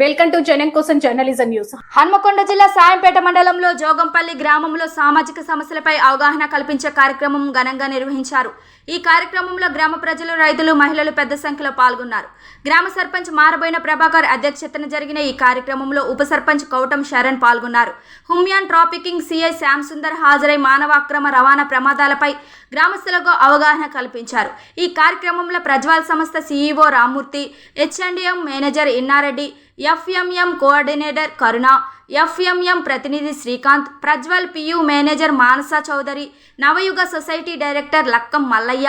Welcome to జనం కోసం journalism news. Hanamkonda జిల్లా సాయంపేట మండలంలో జోగంపల్లి గ్రామంలో సామాజిక సమస్యలపై అవగాహన కల్పించే కార్యక్రమం ఘనంగా నిర్వహించారు. ఈ కార్యక్రమంలో గ్రామ ప్రజలు, రైతులు, మహిళలు పెద్ద సంఖ్యలో పాల్గొన్నారు. గ్రామ సర్పంచ్ మారబోయిన ప్రభాకర్ అధ్యక్షతన జరిగిన ఈ కార్యక్రమంలో ఉప సర్పంచ్ కౌటం శరణ్ పాల్గొన్నారు. హుమ్యాన్ ట్రాఫికింగ్ సిఐ శ్యామ్ సుందర్ హాజరై మానవ అక్రమ రవాణా ప్రమాదాలపై గ్రామస్తులకు అవగాహన కల్పించారు. ఈ కార్యక్రమంలో ప్రజ్వాల్ సంస్థ సిఇఓ రామ్మూర్తి, హెచ్ఎండ్ఎం manager Innareddy, FMM coordinator Karuna, FMM ప్రతినిధి Srikanth, Prajwala PU manager Manasa Chowdary, Navayuga society director Lakkam Mallaiah,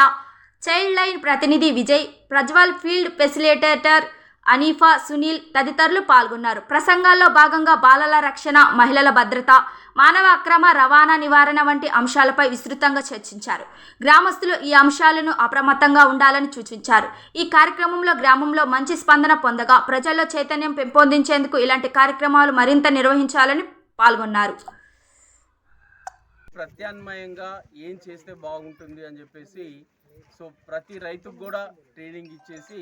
childline ప్రతినిధి విజయ్, ప్రజ్వల్ ఫీల్డ్ ఫెసిలిటేటర్ అనీఫా, సునీల్ తదితరులు పాల్గొన్నారు. ప్రసంగాల్లో భాగంగా బాలల రక్షణ, మహిళల భద్రత, మానవ అక్రమ రవాణా నివారణ వంటి అంశాలపై విస్తృతంగా చర్చించారు. గ్రామస్తులు ఈ అంశాలను అప్రమత్తంగా ఉండాలని సూచించారు. ఈ కార్యక్రమంలో గ్రామంలో మంచి స్పందన పొందగా ప్రజల్లో చైతన్యం పెంపొందించేందుకు ఇలాంటి కార్యక్రమాలు మరింత నిర్వహించాలని పాల్గొన్నారు. ప్రత్యామ్నాయంగా ఏం చేస్తే బాగుంటుంది అని చెప్పేసి ప్రతి రైతుకు కూడా ట్రైనింగ్ ఇచ్చేసి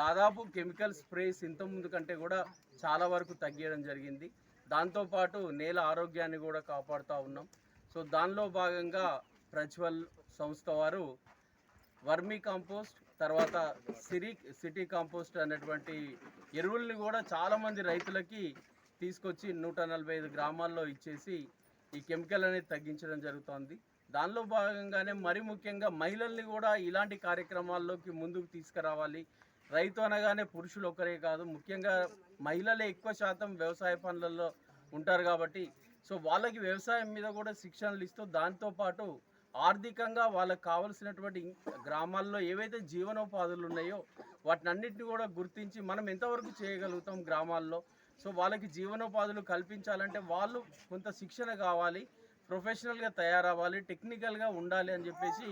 దాదాపు కెమికల్ స్ప్రేస్ ఇంతకుముందు కంటే కూడా చాలా వరకు తగ్గించడం జరిగింది. దాంతోపాటు నేల ఆరోగ్యాన్ని కూడా కాపాడుతూ ఉన్నాం. దానిలో భాగంగా ప్రజ్వల్ సంస్థ వారు వర్మీ కాంపోస్ట్, తర్వాత సిటీ కాంపోస్ట్ అనేటువంటి ఎరువుల్ని కూడా చాలామంది రైతులకి తీసుకొచ్చి 145 గ్రామాల్లో ఇచ్చేసి ఈ కెమికల్ అనేది తగ్గించడం జరుగుతోంది. దానిలో భాగంగానే మరి ముఖ్యంగా మహిళల్ని కూడా ఇలాంటి కార్యక్రమాల్లోకి ముందుకు తీసుకురావాలి. రైతు అనగానే పురుషులు ఒకరే కాదు, ముఖ్యంగా మహిళలే ఎక్కువ శాతం వ్యవసాయ పనులలో ఉంటారు కాబట్టి వాళ్ళకి వ్యవసాయం మీద కూడా శిక్షణలు ఇస్తూ దాంతోపాటు ఆర్థికంగా వాళ్ళకి కావలసినటువంటి గ్రామాల్లో ఏవైతే జీవనోపాధులు ఉన్నాయో వాటినన్నింటినీ కూడా గుర్తించి మనం ఎంతవరకు చేయగలుగుతాం గ్రామాల్లో. వాళ్ళకి జీవనోపాధులు కల్పించాలంటే వాళ్ళు కొంత శిక్షణ కావాలి, ప్రొఫెషనల్గా తయారవ్వాలి, టెక్నికల్గా ఉండాలి అని చెప్పేసి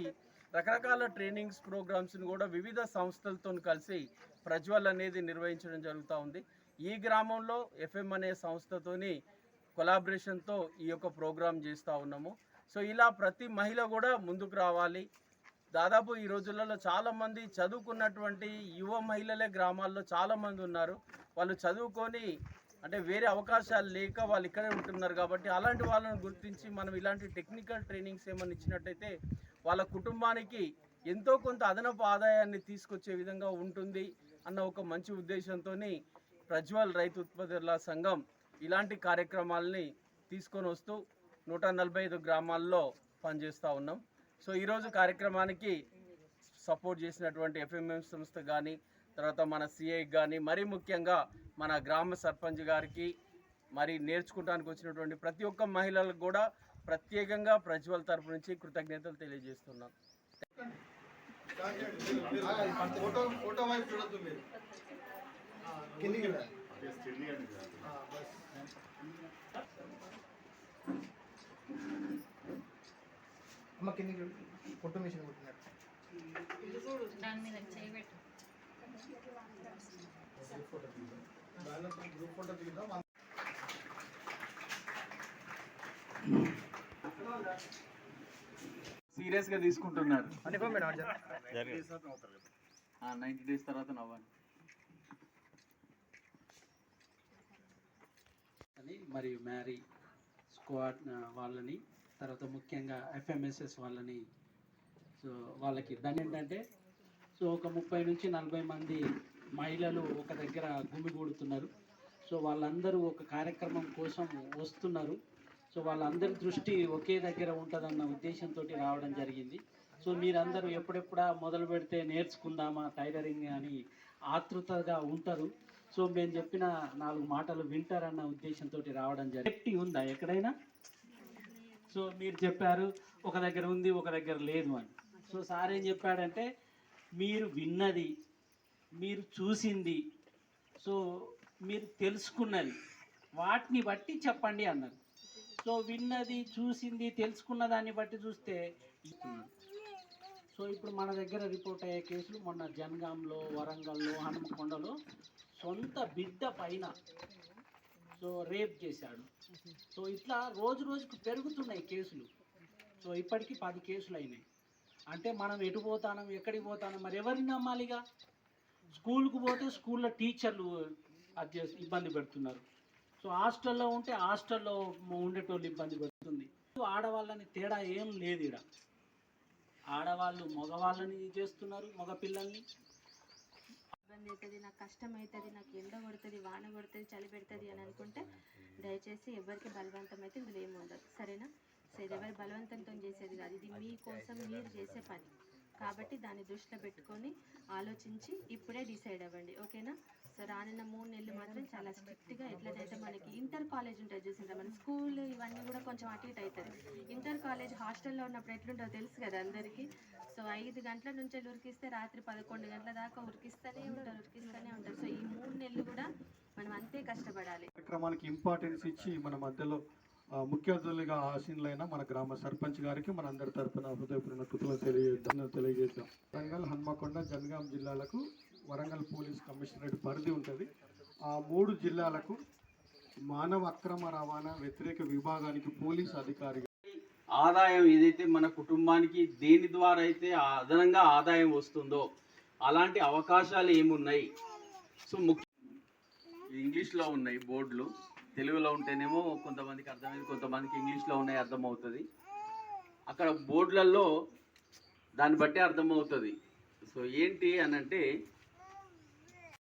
రకరకాల ట్రైనింగ్స్ ప్రోగ్రామ్స్ని కూడా వివిధ సంస్థలతో కలిసి ప్రజ్వల్ అనేది నిర్వహించడం జరుగుతూ ఉంది. ఈ గ్రామంలో ఎఫ్ఎం అనే సంస్థతోని కొలాబరేషన్తో ఈ యొక్క ప్రోగ్రాం చేస్తూ ఉన్నాము. ఇలా ప్రతి మహిళ కూడా ముందుకు రావాలి. దాదాపు ఈ రోజులలో చాలామంది చదువుకున్నటువంటి యువ మహిళలే గ్రామాల్లో చాలామంది ఉన్నారు. వాళ్ళు చదువుకొని అంటే వేరే అవకాశాలు లేక వాళ్ళు ఇక్కడే ఉంటున్నారు కాబట్టి అలాంటి వాళ్ళని గుర్తించి మనం ఇలాంటి టెక్నికల్ ట్రైనింగ్స్ ఏమైనా ఇచ్చినట్టయితే వాళ్ళ కుటుంబానికి ఎంతో కొంత అదనపు ఆదాయాన్ని తీసుకొచ్చే విధంగా ఉంటుంది అన్న ఒక మంచి ఉద్దేశంతో ప్రజ్వల్ రైతు ఉత్పత్తుల సంఘం ఇలాంటి కార్యక్రమాలని తీసుకొని వస్తూ 145 గ్రామాల్లో పనిచేస్తూ ఉన్నాం. ఈరోజు కార్యక్రమానికి సపోర్ట్ చేసినటువంటి ఎఫ్ఎంఎం సంస్థ కానీ, తర్వాత మన సిఐ కానీ, మరీ ముఖ్యంగా మన గ్రామ సర్పంచ్ గారికి, మరి నేర్చుకోవడానికి వచ్చినటువంటి ప్రతి ఒక్క మహిళలకు కూడా ప్రత్యేకంగా ప్రజ్వల్ తరపు నుంచి కృతజ్ఞతలు తెలియజేస్తున్నాం. సీరియస్గా తీసుకుంటున్నారు. 90 డేస్ తర్వాత నవ్వండి. మరియు మ్యారీ స్క్వాడ్ వాళ్ళని, తర్వాత ముఖ్యంగా ఎఫ్ఎంఎస్ఎస్ వాళ్ళని, వాళ్ళకి దాని ఏంటంటే ఒక 30 నుంచి 40 మంది మహిళలు ఒక దగ్గర గుమిగూడుతున్నారు. వాళ్ళందరూ ఒక కార్యక్రమం కోసం వస్తున్నారు. వాళ్ళందరి దృష్టి ఒకే దగ్గర ఉంటుందన్న ఉద్దేశంతో రావడం జరిగింది. మీరందరూ ఎప్పుడెప్పుడా మొదలు పెడితే నేర్చుకుందామా టైలరింగ్ అని ఆతృతగా ఉంటారు. మేము చెప్పిన 4 మాటలు వింటారన్న ఉద్దేశంతో రావడం జరిగింది. సేఫ్టీ ఉందా ఎక్కడైనా? మీరు చెప్పారు ఒక దగ్గర ఉంది, ఒక దగ్గర లేదు అని. సార్ ఏం చెప్పాడంటే మీరు విన్నది, మీరు చూసింది, మీరు తెలుసుకున్నది వాటిని బట్టి చెప్పండి అన్నారు. విన్నది, చూసింది, తెలుసుకున్న దాన్ని బట్టి చూస్తే ఇప్పుడు మన దగ్గర రిపోర్ట్ అయ్యే కేసులు మొన్న జనగాంలో, వరంగల్లో, హనుమకొండలో సొంత బిడ్డ పైన రేప్ చేశాడు. ఇట్లా రోజు రోజుకు పెరుగుతున్నాయి కేసులు. ఇప్పటికీ 10 కేసులు అయినాయి. అంటే మనం ఎటు పోతానం, ఎక్కడికి పోతానం, మరి ఎవరిని నమ్మాలిగా? స్కూల్కు పోతే స్కూల్లో టీచర్లు అది చేసి ఇబ్బంది పెడుతున్నారు. సో హాస్టల్లో ఉంటే హాస్టల్లో ఉండేటోళ్ళు ఇబ్బంది పెడుతుంది. ఆడవాళ్ళని తేడా ఏం లేదు ఇక్కడ. ఆడవాళ్ళు మగవాళ్ళని చేస్తున్నారు, మగపిల్లల్ని. ఇబ్బంది అవుతుంది, నాకు కష్టం అవుతుంది, నాకు ఎండ కొడుతుంది, వాన కొడుతుంది, చలి పెడుతుంది అని అనుకుంటే దయచేసి ఎవరికి బలవంతం అయితే ఇందులో ఏమి ఉండదు, సరేనా? సో ఇది ఎవరి బలవంతంతో చేసేది కాదు, ఇది మీకోసం మీరు చేసే పని కాబట్టి దాన్ని దృష్టిలో పెట్టుకొని ఆలోచించి ఇప్పుడే డిసైడ్ అవ్వండి, ఓకేనా? సో రానున్న 3 నెలలు మాత్రం చాలా స్ట్రిక్ట్గా ఎట్లనైతే మనకి ఇంటర్ కాలేజ్ ఉంటుంది చూసిందా, మన స్కూల్ ఇవన్నీ కూడా కొంచెం అటు ఇటు అవుతుంది. ఇంటర్ కాలేజ్ హాస్టల్లో ఉన్నప్పుడు ఎట్లుంటుందో తెలుసు కదా అందరికీ. సో 5 గంటల నుంచి ఉరికిస్తే రాత్రి 11 గంటల దాకా ఉరికిస్తూనే ఉంటారు. సో ఈ 3 నెలలు కూడా మనం అంతే కష్టపడాలి. కార్యక్రమానికి ఇంపార్టెన్స్ ఇచ్చి మన మధ్యలో ముఖ్య అతిథులుగా ఆసీనులైన మన గ్రామ సర్పంచ్ గారికి మన అందరి తరపున హృదయపూర్వక కృతజ్ఞతలు తెలియజేద్దాం. వరంగల్, హన్మకొండ, జనగాం జిల్లాలకు వరంగల్ పోలీస్ కమిషనరేట్ పరిధి ఉంటుంది. ఆ 3 జిల్లాలకు మానవ అక్రమ రవాణా వ్యతిరేక విభాగానికి పోలీస్ అధికారిగా ఆదాయం ఏదైతే మన కుటుంబానికి దేని ద్వారా అయితే అదనంగా ఆదాయం వస్తుందో అలాంటి అవకాశాలు ఏమున్నాయి. సో ఇంగ్లీష్లో ఉన్నాయి బోర్డులు, తెలుగులో ఉంటేనేమో కొంతమందికి అర్థమైంది, కొంతమందికి ఇంగ్లీష్లో ఉన్నాయి అర్థమవుతుంది. అక్కడ బోర్డులలో దాన్ని బట్టి అర్థమవుతుంది. సో ఏంటి అని అంటే